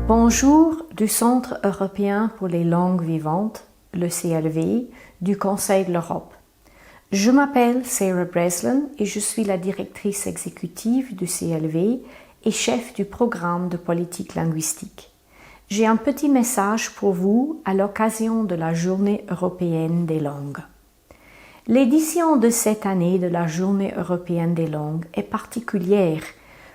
Bonjour du Centre européen pour les langues vivantes, le CLV, du Conseil de l'Europe. Je m'appelle Sarah Breslin et je suis la directrice exécutive du CLV et chef du programme de politique linguistique. J'ai un petit message pour vous à l'occasion de la Journée européenne des langues. L'édition de cette année de la Journée européenne des langues est particulière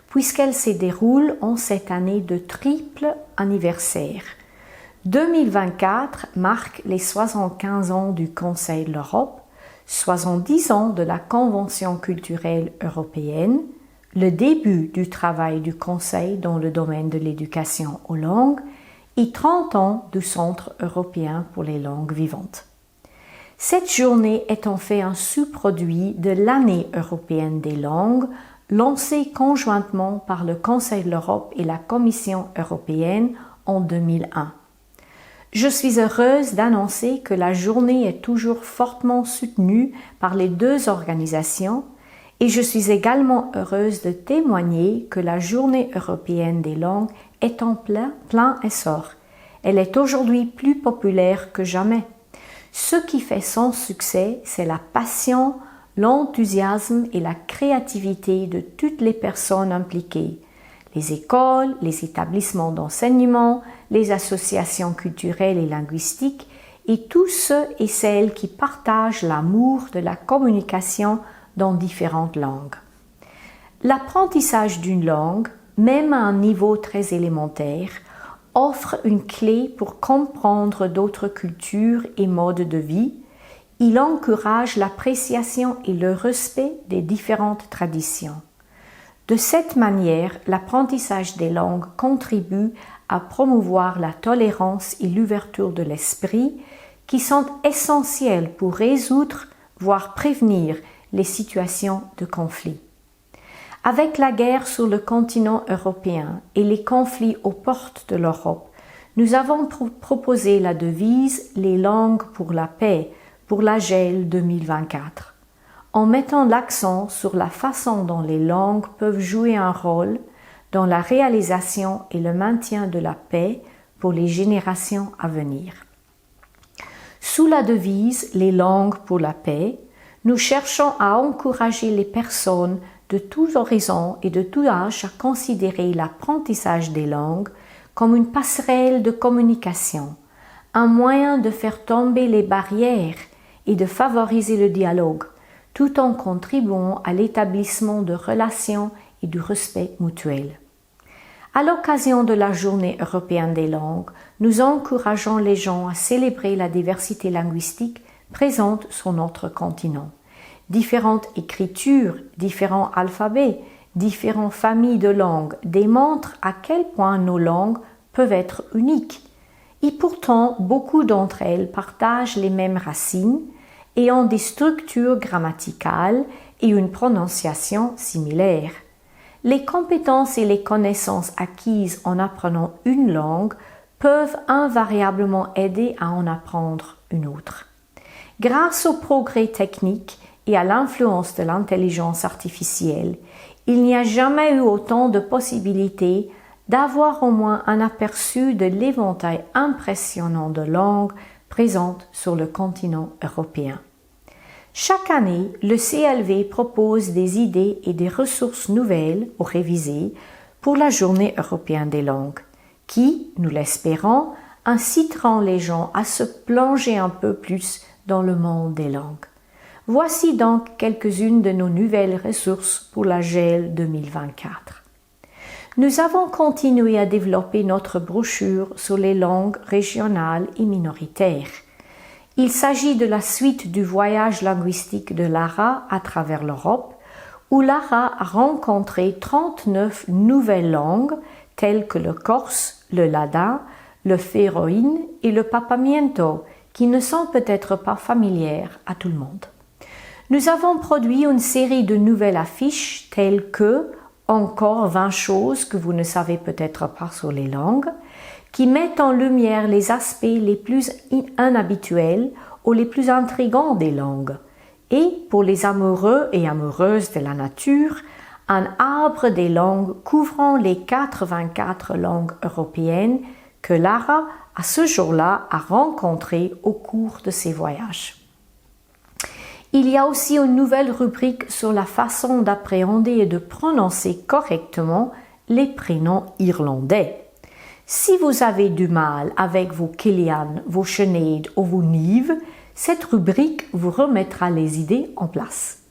puisqu'elle se déroule en cette année de triple anniversaire. 2024 marque les 75 ans du Conseil de l'Europe, 70 ans de la Convention culturelle européenne, le début du travail du Conseil dans le domaine de l'éducation aux langues et 30 ans du Centre européen pour les langues vivantes. Cette journée est en fait un sous-produit de l'Année européenne des langues, lancée conjointement par le Conseil de l'Europe et la Commission européenne en 2001. Je suis heureuse d'annoncer que la journée est toujours fortement soutenue par les deux organisations et je suis également heureuse de témoigner que la Journée européenne des langues est en plein essor. Elle est aujourd'hui plus populaire que jamais. Ce qui fait son succès, c'est la passion, l'enthousiasme et la créativité de toutes les personnes impliquées. Les écoles, les établissements d'enseignement, les associations culturelles et linguistiques et tous ceux et celles qui partagent l'amour de la communication dans différentes langues. L'apprentissage d'une langue, même à un niveau très élémentaire, offre une clé pour comprendre d'autres cultures et modes de vie. Il encourage l'appréciation et le respect des différentes traditions. De cette manière, l'apprentissage des langues contribue à promouvoir la tolérance et l'ouverture de l'esprit qui sont essentielles pour résoudre, voire prévenir les situations de conflit. Avec la guerre sur le continent européen et les conflits aux portes de l'Europe, nous avons proposé la devise « Les langues pour la paix » pour la GEL 2024, en mettant l'accent sur la façon dont les langues peuvent jouer un rôle dans la réalisation et le maintien de la paix pour les générations à venir. Sous la devise « Les langues pour la paix », nous cherchons à encourager les personnes de tous horizons et de tout âge à considérer l'apprentissage des langues comme une passerelle de communication, un moyen de faire tomber les barrières et de favoriser le dialogue, tout en contribuant à l'établissement de relations et du respect mutuel. À l'occasion de la Journée européenne des langues, nous encourageons les gens à célébrer la diversité linguistique présente sur notre continent. Différentes écritures, différents alphabets, différentes familles de langues démontrent à quel point nos langues peuvent être uniques. Et pourtant, beaucoup d'entre elles partagent les mêmes racines et ont des structures grammaticales et une prononciation similaire. Les compétences et les connaissances acquises en apprenant une langue peuvent invariablement aider à en apprendre une autre. Grâce au progrès technique et à l'influence de l'intelligence artificielle, il n'y a jamais eu autant de possibilités d'avoir au moins un aperçu de l'éventail impressionnant de langues présentes sur le continent européen. Chaque année, le CLV propose des idées et des ressources nouvelles ou révisées pour la Journée européenne des langues, qui, nous l'espérons, inciteront les gens à se plonger un peu plus dans le monde des langues. Voici donc quelques-unes de nos nouvelles ressources pour la GEL 2024. Nous avons continué à développer notre brochure sur les langues régionales et minoritaires. Il s'agit de la suite du voyage linguistique de Lara à travers l'Europe, où Lara a rencontré 39 nouvelles langues telles que le corse, le ladin, le féroïne et le papamiento, qui ne sont peut-être pas familières à tout le monde. Nous avons produit une série de nouvelles affiches telles que « Encore 20 choses que vous ne savez peut-être pas sur les langues » qui mettent en lumière les aspects les plus inhabituels ou les plus intrigants des langues. Et pour les amoureux et amoureuses de la nature, un arbre des langues couvrant les 84 langues européennes que Lara, à ce jour-là, a rencontrées au cours de ses voyages. Il y a aussi une nouvelle rubrique sur la façon d'appréhender et de prononcer correctement les prénoms irlandais. Si vous avez du mal avec vos Killian, vos Sinead ou vos Niamh, cette rubrique vous remettra les idées en place.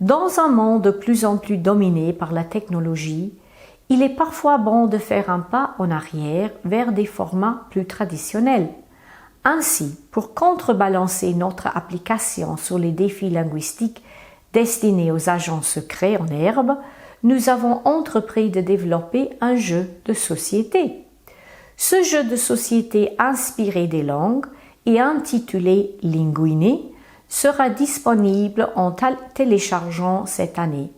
Dans un monde de plus en plus dominé par la technologie, il est parfois bon de faire un pas en arrière vers des formats plus traditionnels. Ainsi, pour contrebalancer notre application sur les défis linguistiques destinés aux agents secrets en herbe, nous avons entrepris de développer un jeu de société. Ce jeu de société inspiré des langues et intitulé Linguini sera disponible en téléchargeant cette année,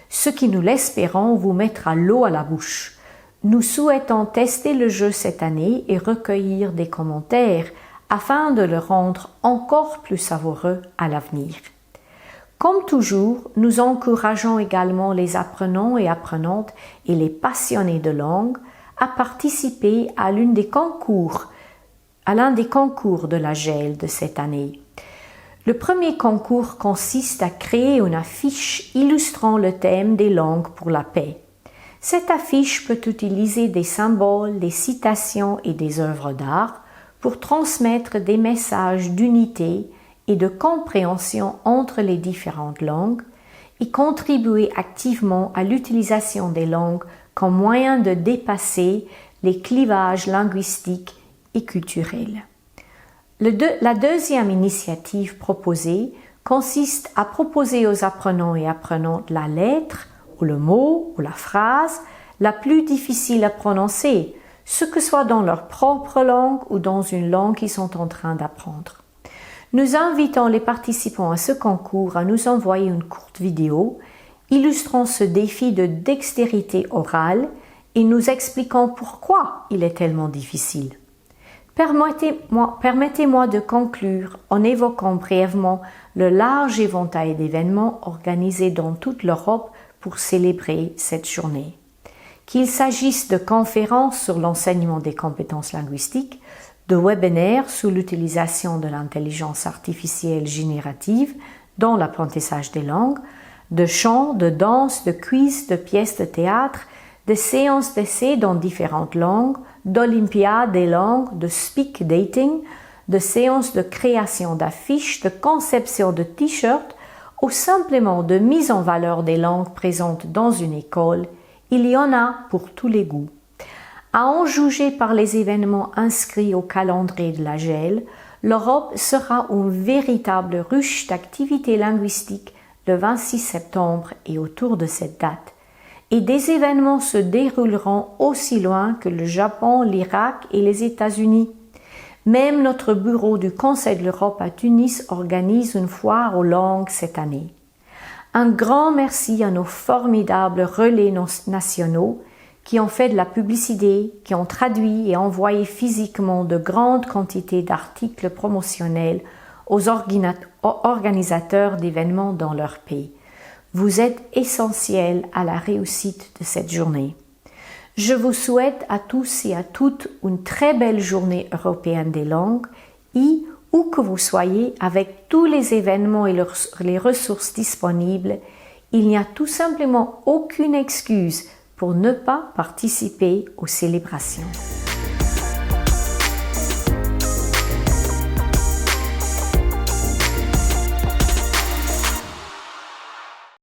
ce qui, nous l'espérons, vous mettra l'eau à la bouche. Nous souhaitons tester le jeu cette année et recueillir des commentaires afin de le rendre encore plus savoureux à l'avenir. Comme toujours, nous encourageons également les apprenants et apprenantes et les passionnés de langue à participer à l'un des concours de la GEL de cette année. Le premier concours consiste à créer une affiche illustrant le thème des langues pour la paix. Cette affiche peut utiliser des symboles, des citations et des œuvres d'art pour transmettre des messages d'unité et de compréhension entre les différentes langues et contribuer activement à l'utilisation des langues comme moyen de dépasser les clivages linguistiques et culturels. La deuxième initiative proposée consiste à proposer aux apprenants et apprenantes la lettre ou le mot ou la phrase la plus difficile à prononcer, ce que soit dans leur propre langue ou dans une langue qu'ils sont en train d'apprendre. Nous invitons les participants à ce concours à nous envoyer une courte vidéo illustrant ce défi de dextérité orale et nous expliquant pourquoi il est tellement difficile. Permettez-moi de conclure en évoquant brièvement le large éventail d'événements organisés dans toute l'Europe pour célébrer cette journée. Qu'il s'agisse de conférences sur l'enseignement des compétences linguistiques, de webinaires sur l'utilisation de l'intelligence artificielle générative dans l'apprentissage des langues, de chants, de danse, de quiz, de pièces de théâtre, de séances d'essais dans différentes langues, d'olympiades des langues, de speak dating, de séances de création d'affiches, de conception de t-shirts ou simplement de mise en valeur des langues présentes dans une école, il y en a pour tous les goûts. À en juger par les événements inscrits au calendrier de la GEL, l'Europe sera une véritable ruche d'activités linguistiques le 26 septembre et autour de cette date. Et des événements se dérouleront aussi loin que le Japon, l'Irak et les États-Unis. Même notre bureau du Conseil de l'Europe à Tunis organise une foire aux langues cette année. Un grand merci à nos formidables relais nationaux qui ont fait de la publicité, qui ont traduit et envoyé physiquement de grandes quantités d'articles promotionnels aux organisateurs d'événements dans leur pays. Vous êtes essentiels à la réussite de cette journée. Je vous souhaite à tous et à toutes une très belle journée européenne des langues et où que vous soyez, avec tous les événements et les ressources disponibles, il n'y a tout simplement aucune excuse pour ne pas participer aux célébrations.